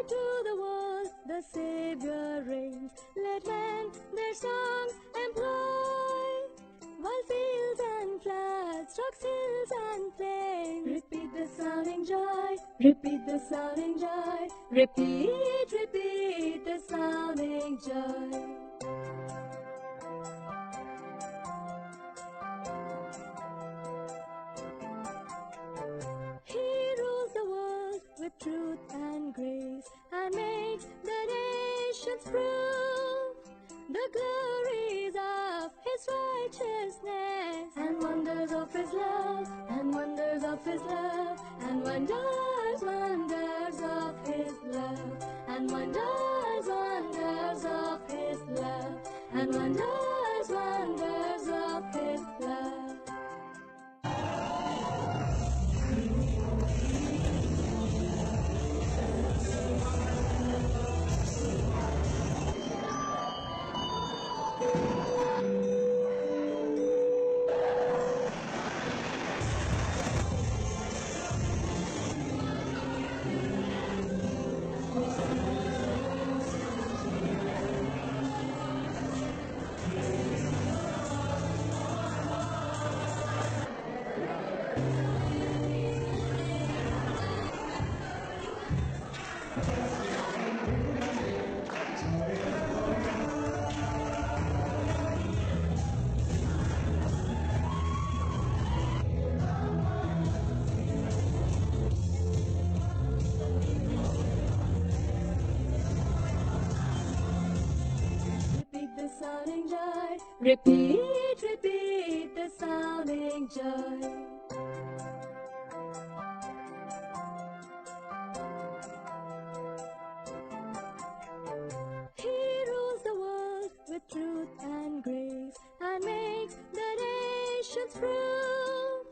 to the world the Savior reigns. Let men their songs employ, while fields and floods, rocks, hills and plains. Repeat the sounding joy, repeat the sounding joy, repeat, repeat the sounding joy. He rules the world with truth and grace, and makes the nations prove the glories of His righteousness, and wonders of His love, and wonders of His love, and wonders, wonders of His love, and wonders, wonders of His love, and wonders, wonders of His love. Repeat the sounding joy, repeat, repeat the sounding joy. He rules the world with truth and grace, and makes the nations prove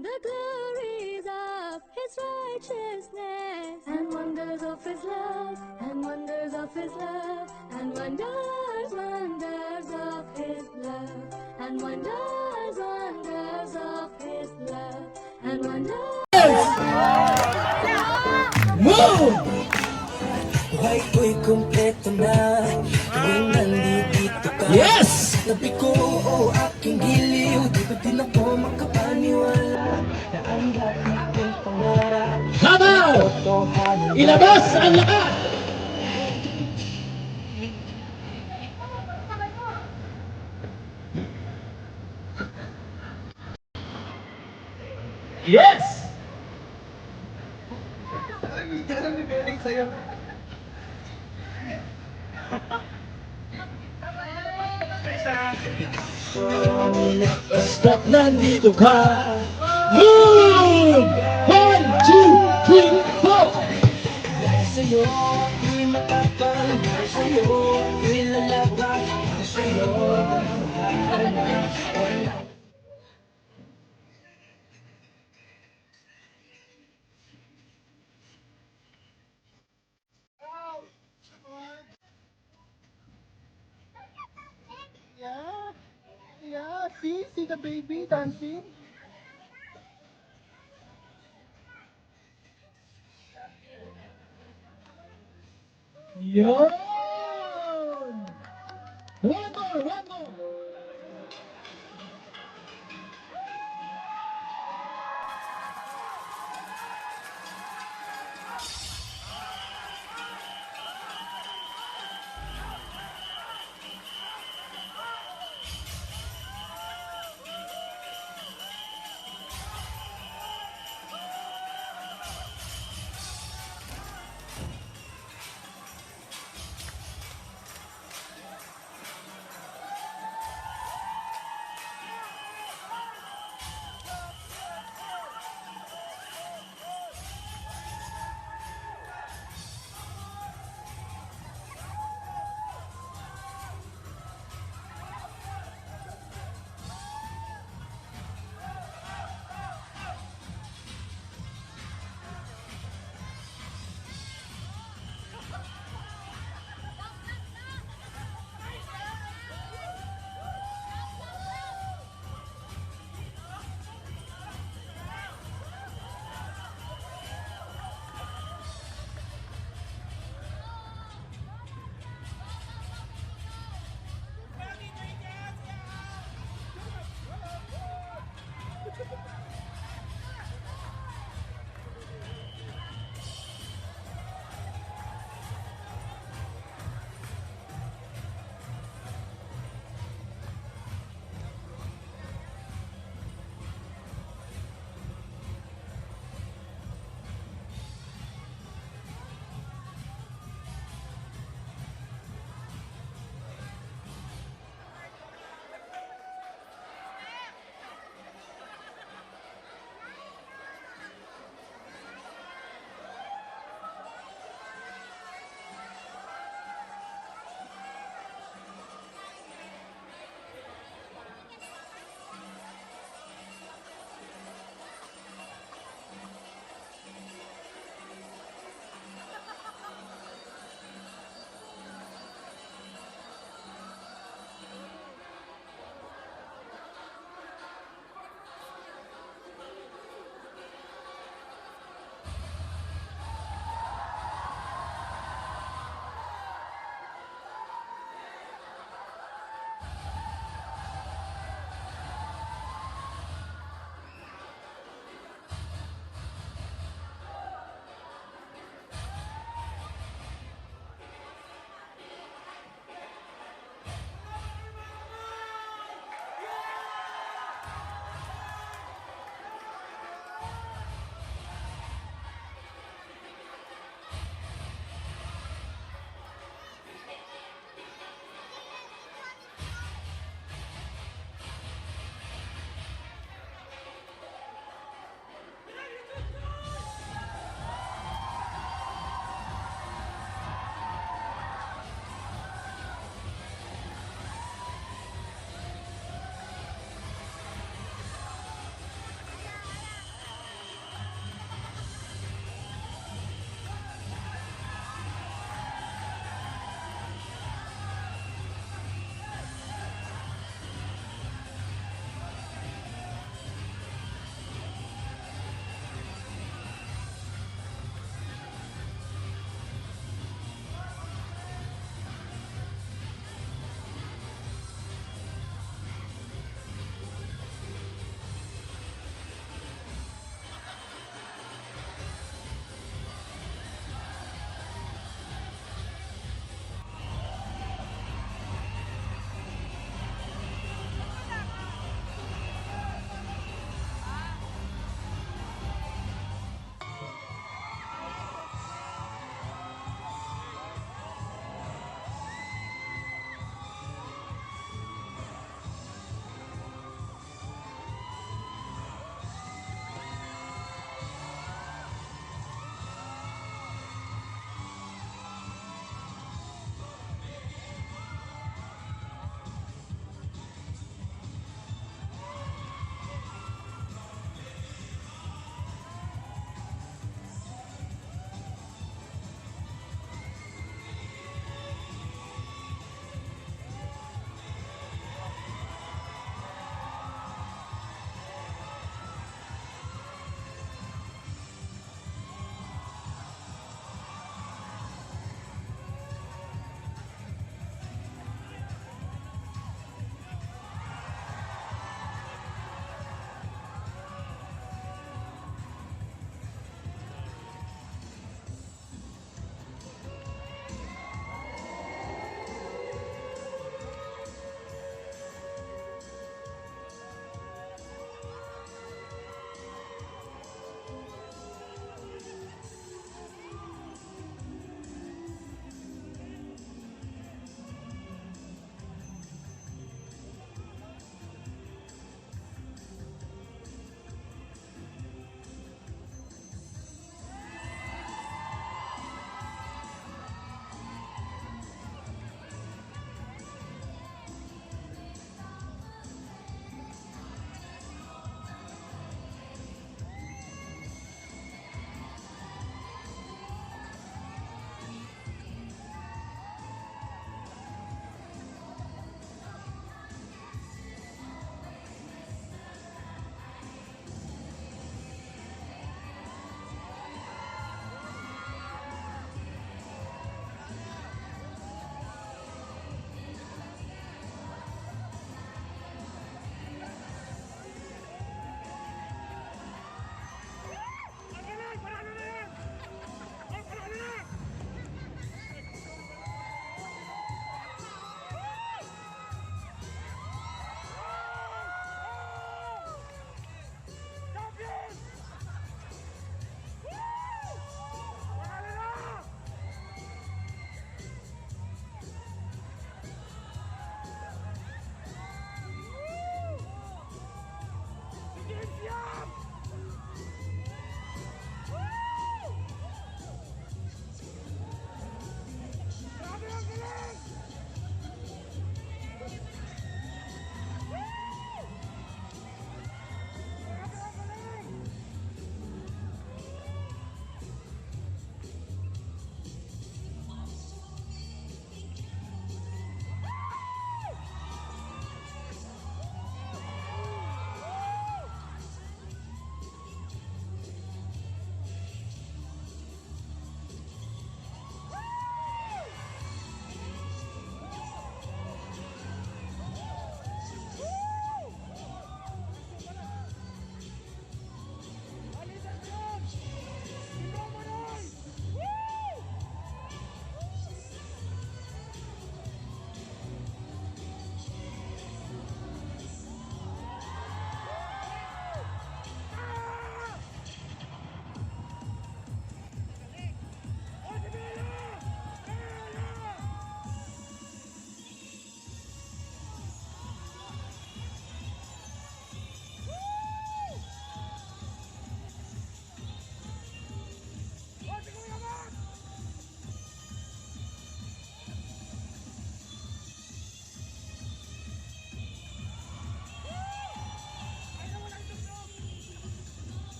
the glories of His righteousness, and wonders of His love, and wonders of His love, and wonders, wonders of His love, and wonders, wonders of His love, and wonders. Move! Buhay ko'y kumpleto na tuwing nandito ka. Yes! Tabi ko o aking giliw, di ba din ako makapaniwala na ang lahat ng pangarap Sabaw! Ilabas ang lahat! Yes! Basta't nandito ka. Move! 1, 2, 3, 4! Dahil sa'yo, ako'y matapang. Dahil sa'yo, ako'y lalaban. Dahil sa'yo, mahal na wala. Yeah, yeah. See the baby dancing. Yan! One more, one more!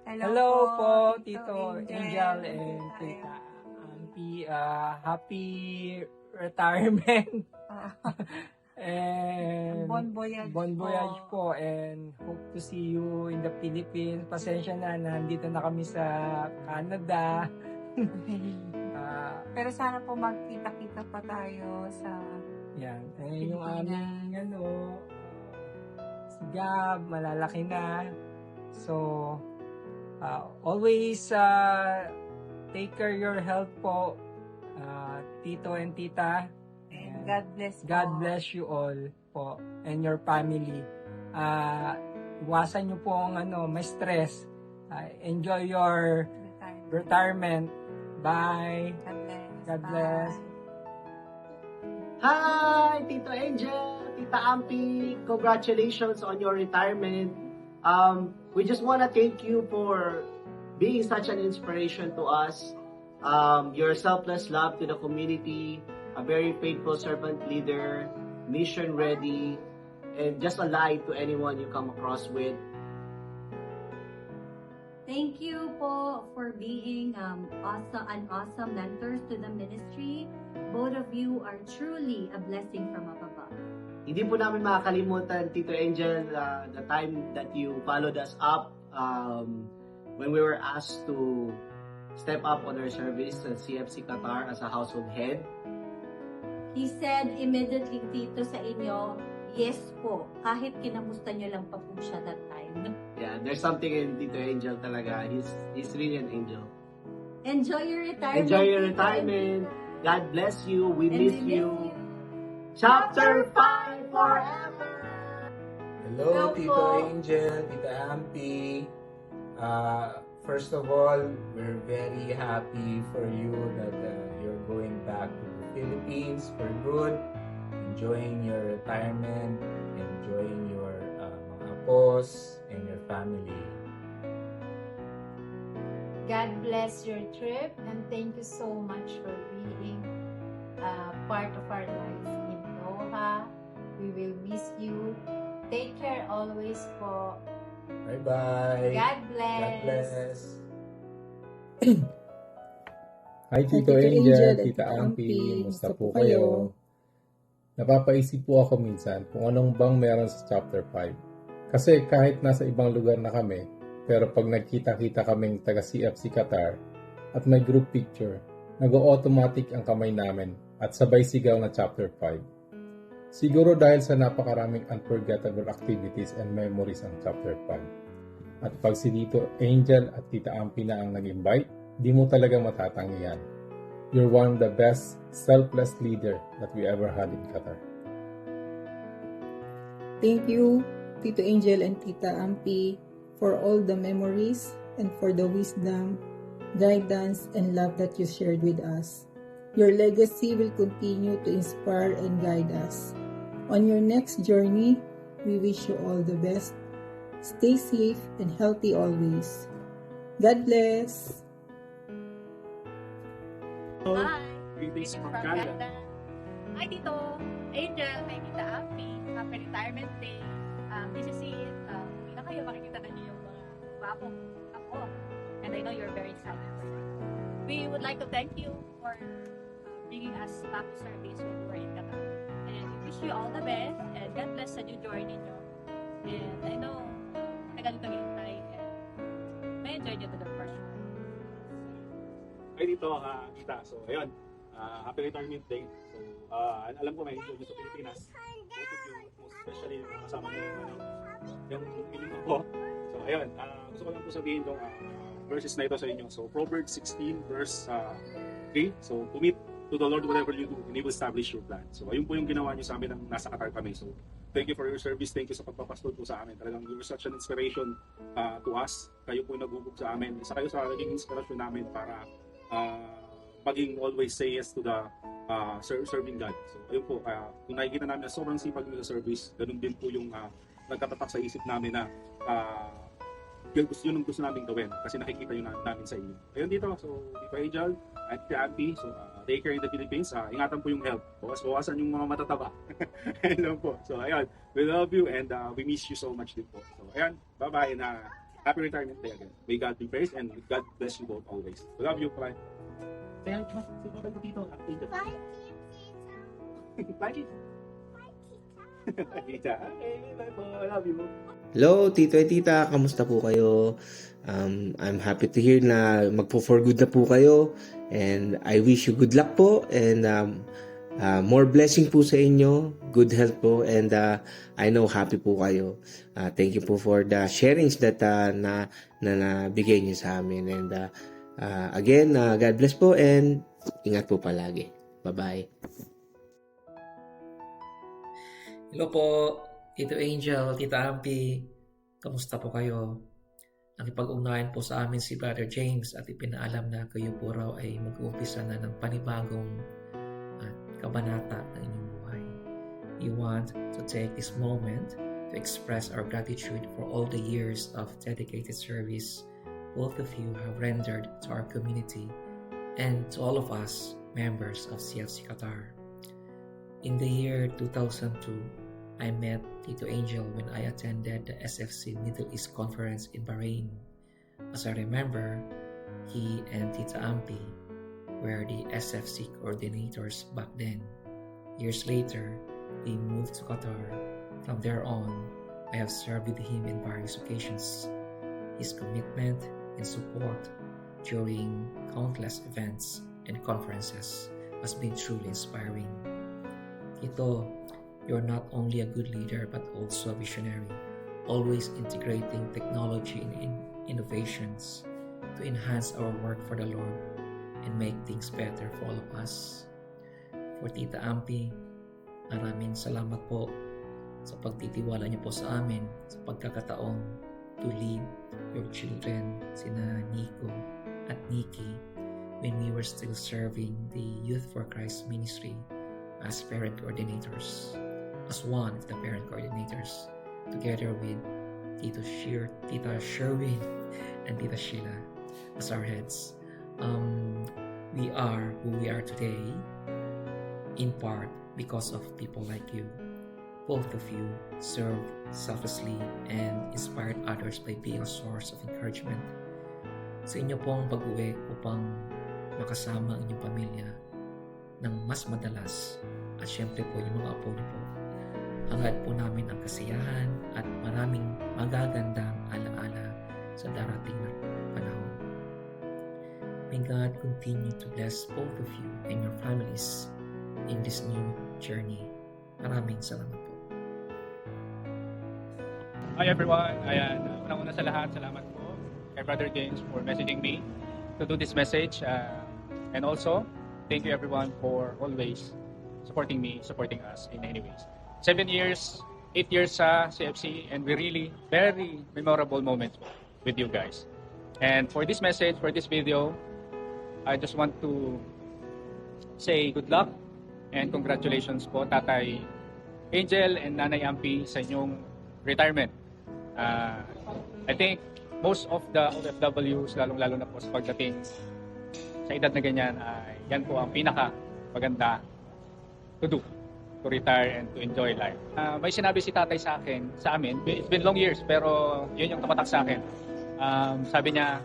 Hello po, Tito Angel and Tita Ampi. Happy retirement. And Bon voyage po. And hope to see you in the Philippines. Pasensya na, nandito na kami sa Canada. Pero sana po magkita-kita pa tayo sa... Yan. Yung aming si Gab, malalaki na. So, always take care your health po, Tito and Tita. And God bless po. God bless you all po and your family. Iwasan nyo po ang may stress. Enjoy your retirement. Bye. God bless. God bless. Bye. Hi, Tito Angel, Tita Ampi. Congratulations on your retirement. We just want to thank you for being such an inspiration to us. Your selfless love to the community, a very faithful servant leader, mission ready, and just a light to anyone you come across with. Thank you po for being an awesome mentors to the ministry. Both of you are truly a blessing from up above. Hindi po namin makakalimutan, Tito Angel, the time that you followed us up when we were asked to step up on our service at CFC Qatar as a household head. He said immediately dito sa inyo, yes po, kahit kinamusta nyo lang pa po siya that time. Yeah, there's something in Tito Angel talaga. He's really an angel. Enjoy your retirement. Enjoy your Tito retirement. God bless you. We And miss we miss you. Chapter 5 forever. Hello, Hello Tito po. Angel, Tita Ampi. First of all, we're very happy for you that you're going back to the Philippines for good, enjoying your retirement, enjoying your mga apos and your family. God bless your trip and thank you so much for being part of our life in Doha. We will miss you. Take care always po. Bye-bye. God bless. God bless. Hi Tito Angel, Tita Ampi, musta po kayo? Napapaisip po ako minsan kung anong bang meron sa chapter 5. Kasi kahit nasa ibang lugar na kami, pero pag nagkita-kita kaming taga CFC Qatar at may group picture, nag-automatic ang kamay namin at sabay sigaw na chapter 5. Siguro dahil sa napakaraming unforgettable activities and memories ang chapter 5. At pag si Tito Angel at Tita Ampi na ang nag-invite, di mo talaga matatanggihan. You're one of the best selfless leader that we ever had in Qatar. Thank you, Tito Angel and Tita Ampi, for all the memories and for the wisdom, guidance, and love that you shared with us. Your legacy will continue to inspire and guide us. On your next journey, we wish you all the best. Stay safe and healthy always. God bless. Hi. Greetings from Canada. Hi, Tito Angel. Hi, Tita Ampi. Happy retirement day. This is it. Hindi na kayo makikita na niyo yung mga babong ako. And I know you're very excited. We would like to thank you for bringing us back to service when we were in Qatar. And we wish you all the best. And God bless sa new journey nyo. And I know, tagal ito hintay. And may enjoy nyo to the first one. Ay dito, kita. So, ayun. Happy retirement day. So, alam ko may enjoy nyo sa Pilipinas. Both of you, most especially yung kasama nyo yung inyong ako. So, ayun. Gusto ko lang po sabihin itong verses na ito sa inyo. So, Proverbs 16 verse 3. So, commit to the Lord whatever you do and He will establish your plan. So, ayun po yung ginawa nyo sa amin nang nasa Qatar kami. So, thank you for your service. Thank you sa pagpapastol po sa amin. Talagang you're such an inspiration to us. Kayo po yung nagubog sa amin. Isa kayo sa naging inspirasyon namin para maging always say yes to the serving God. So, ayun po. Kung nakikita namin na sobrang sipag nyo sa service, ganun din po yung nagkatatak sa isip namin na yun ang gusto namin gawin kasi nakikita yun namin sa inyo. Ayun dito. So, Tito Angel at Tia Ampi. So, take care in the Philippines. Ingatan po yung health. Bawasan yung mga matataba. Ayun po. So, ayun. We love you and we miss you so much din po. So, ayun. Bye-bye na happy retirement day again. May God be praised and God bless you both always. We love you, bye. Say hi, bye dito. Bye, Tita. Tita. Bye po. I love you. Hello, Tito and Tita. Kamusta po kayo? I'm happy to hear na magpo-for good na po kayo. And I wish you good luck po. And more blessing po sa inyo. Good health po. And I know happy po kayo. Thank you po for the sharings that na nabigay niyo sa amin. And again, God bless po. And ingat po palagi. Bye-bye. Hello po, Tito Angel, Tita Ampi. Kamusta po kayo? Nakipag-ugnayan po sa amin si Brother James at ipinaalam na kayo po raw ay mag-uumpisa na ng panibagong kabanata ng inyong buhay. We want to take this moment to express our gratitude for all the years of dedicated service both of you have rendered to our community and to all of us members of CFC Qatar. In the year 2002, I met Tito Angel when I attended the SFC Middle East Conference in Bahrain. As I remember, he and Tita Ampi were the SFC coordinators back then. Years later, we moved to Qatar. From there on, I have served with him in various occasions. His commitment and support during countless events and conferences has been truly inspiring. Tito, you're not only a good leader but also a visionary, always integrating technology and innovations to enhance our work for the Lord and make things better for all of us. For Tita Ampi, maraming salamat po sa pagtitiwala niyo po sa amin sa pagkakataong to lead your children, sina Nico at Nikki, when we were still serving the Youth for Christ ministry as parent coordinators, as one of the parent coordinators, together with Tita Sherwin and Tita Sheila as our heads. We are who we are today, in part because of people like you. Both of you served selflessly and inspired others by being a source of encouragement. Sa inyo pong pag-uwi upang makasama ang inyong pamilya ng mas madalas at syempre po yung mga apo niyo po. Hangad po namin ang kasiyahan at maraming magagandang alaala sa darating na panahon. May God continue to bless both of you and your families in this new journey. Maraming salamat po. Hi everyone. Ayan, unang-una sa lahat, salamat po kay Brother James for messaging me to do this message. And also, thank you everyone for always supporting me, supporting us in any ways. 7 years, 8 years sa CFC, and we really very memorable moments with you guys. And for this message, for this video, I just want to say good luck and congratulations po Tatay Angel and Nanay Ampi sa inyong retirement. I think most of the OFWs, lalong-lalo na po sa pagdating sa edad na ganyan, yan po ang pinaka maganda to do, to retire and to enjoy life. May sinabi si tatay sa amin, it's been long years, pero yun yung tumatak sa akin. Sabi niya,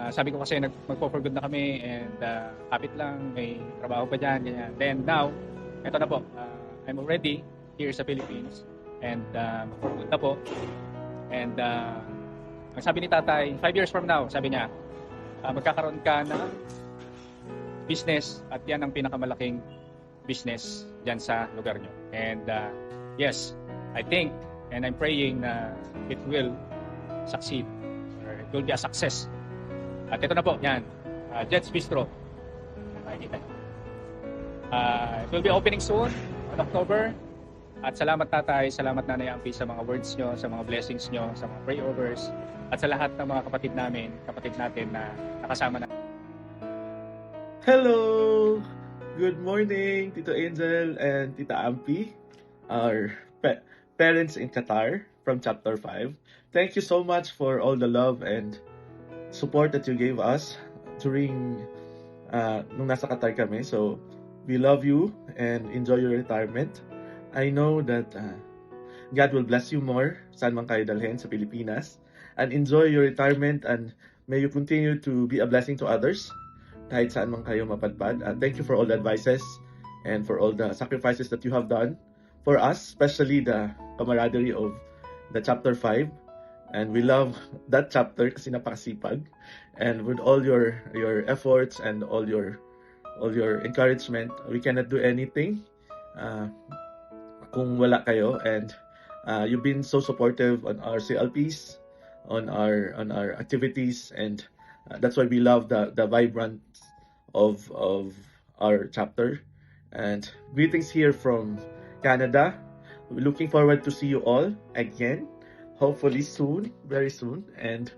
sabi ko kasi mag-for good na kami and kapit lang, may trabaho pa dyan, ganyan. Then now, eto na po, I'm already here sa Philippines and for good na po. And ang sabi ni tatay, 5 years from now, sabi niya, magkakaroon ka ng business at yan ang pinakamalaking business dyan sa lugar nyo. And yes, I think and I'm praying na it will succeed or it will be a success. At ito na po, yan, Jets Bistro. Makikita nyo. It will be opening soon on October. At salamat tatay, salamat Nanay Ampi sa mga words nyo, sa mga blessings nyo, sa mga prayovers, at sa lahat ng mga kapatid natin na nakasama na. Hello! Good morning, Tito Angel and Tita Ampi, our parents in Qatar from Chapter 5. Thank you so much for all the love and support that you gave us during nung nasa Qatar kami. So, we love you and enjoy your retirement. I know that God will bless you more saan man kayo dalhin sa Pilipinas. and enjoy your retirement, and may you continue to be a blessing to others kahit saan man kayo mapadpad. Thank you for all the advices and for all the sacrifices that you have done for us, especially the camaraderie of the chapter 5. And we love that chapter kasi napakasipag. And with all your efforts and all your encouragement, we cannot do anything kung wala kayo. And you've been so supportive on our CLPs, on our activities, and that's why we love the vibrance of our chapter. And greetings here from Canada. We're looking forward to see you all again, hopefully soon, very soon. And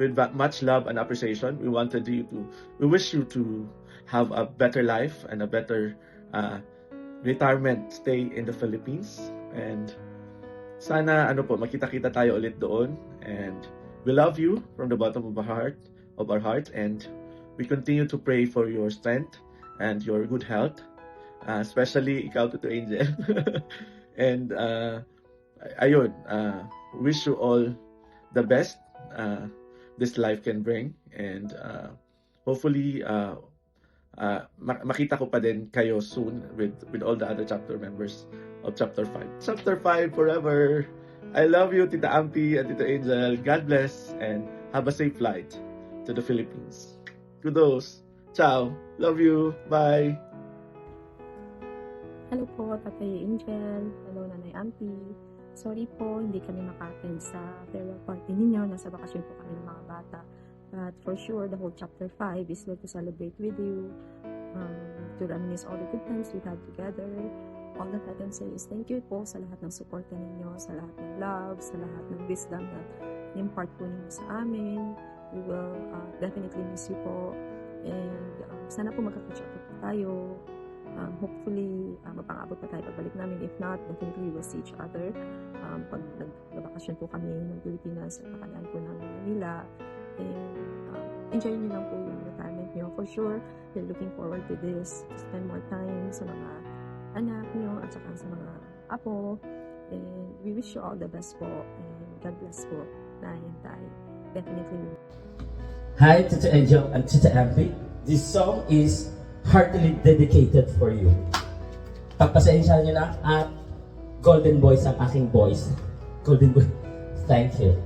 with much love and appreciation, we wish you to have a better life and a better retirement stay in the Philippines. And sana makita-kita tayo ulit doon. And we love you from the bottom of our heart, and we continue to pray for your strength and your good health, especially ikaw, Tito Angel. And ayun, wish you all the best this life can bring, and hopefully makita ko pa din kayo soon with all the other chapter members of chapter 5. Chapter 5 forever. I love you, Tita Ampi and Tito Angel. God bless and have a safe flight to the Philippines. Kudos. Ciao. Love you. Bye. Hello po, Tatay Angel. Hello, Nanay Ampi. Sorry po, hindi kami maka-attend sa farewell party ninyo. Nasa bakasyon po kami ng mga bata. But for sure, the whole chapter 5 is there to celebrate with you, to reminisce all the good times we had together. All that I can say is thank you po sa lahat ng suporta ninyo, sa lahat ng love, sa lahat ng wisdom na impart po ninyo sa amin. We will definitely miss you po. And sana po magka-catch up po tayo. Hopefully, mapang-abot pa tayo pagbalik namin. If not, definitely we will see each other. Pag nagbabakasyon po kami ng Pilipinas at pakadaan po ng Manila. And enjoy nyo lang po yung retirement nyo. For sure, we're looking forward to this. To spend more time sa mga anak nyo at saka sa mga apo. And we wish you all the best po. And God bless po. Nay and Tay. Definitely. Hi, Tito Angel and Tita Ampi. This song is heartily dedicated for you. Pagpasensya nyo na at Golden Boys ang aking voice. Golden Boy. Thank you.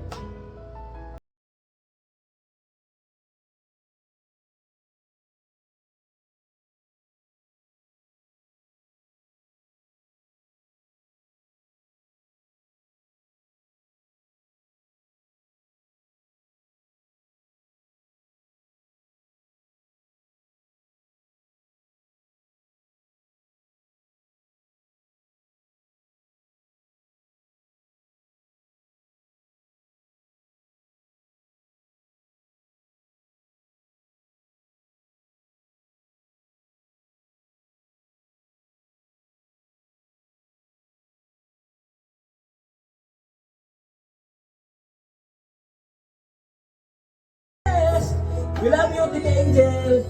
We love you, Tita Angel.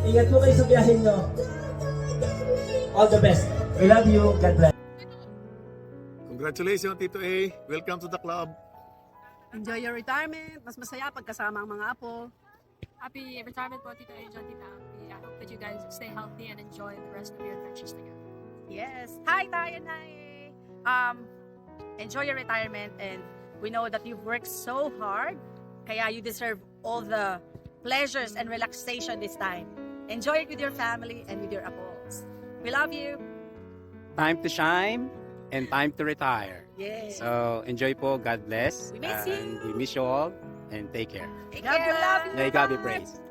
Ingat po kayo sa biyahe nyo. All the best. We love you. God bless. Congratulations, Tito A. Welcome to the club. Enjoy your retirement. Mas masaya pagkasama ang mga apo. Happy retirement po, Tito Angel, Tita Ampi. I hope that you guys stay healthy and enjoy the rest of your adventures together. Yes. Hi, tayo na enjoy your retirement, and we know that you've worked so hard. Kaya you deserve all the pleasures and relaxation this time. Enjoy it with your family and with your apos. We love you. Time to shine and time to retire. Yes. So enjoy po. God bless. We miss you. And we miss you all. And take care. Take care. Love you. May God be praised.